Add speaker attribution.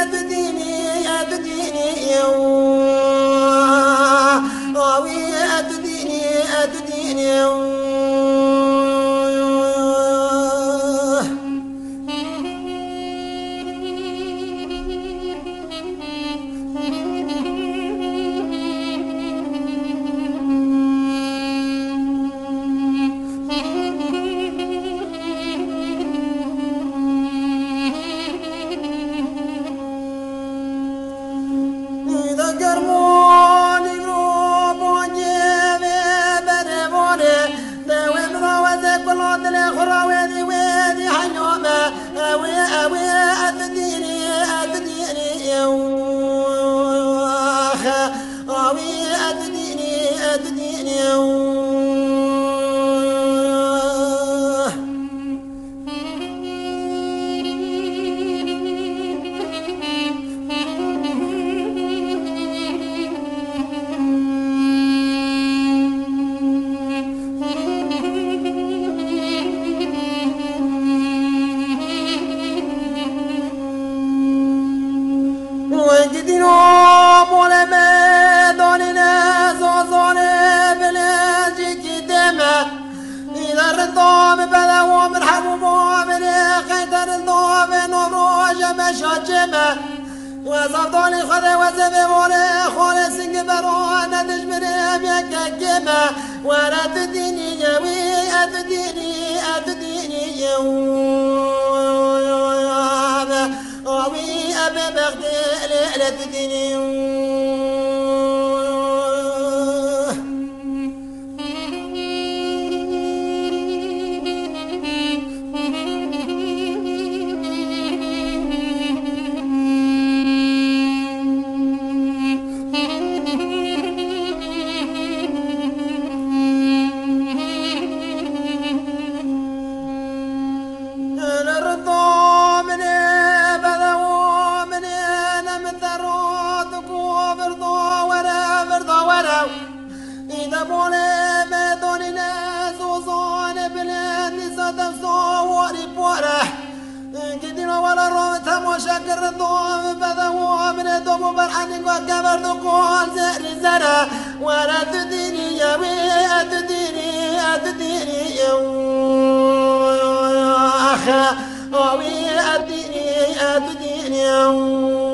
Speaker 1: أتديني أتديني أوي أتديني أتديني وصفتوني خذ وزبوني خالص بروانا تجبري بيك كما ولا تديني يوي أتديني أتديني يوي أبي بغدي لا تديني شكر الضوء بذوه من الدوم برحن وكبر دقول زهر زرع ولا تديني يا وي أتديني أتديني يا أخا وي أتديني أتديني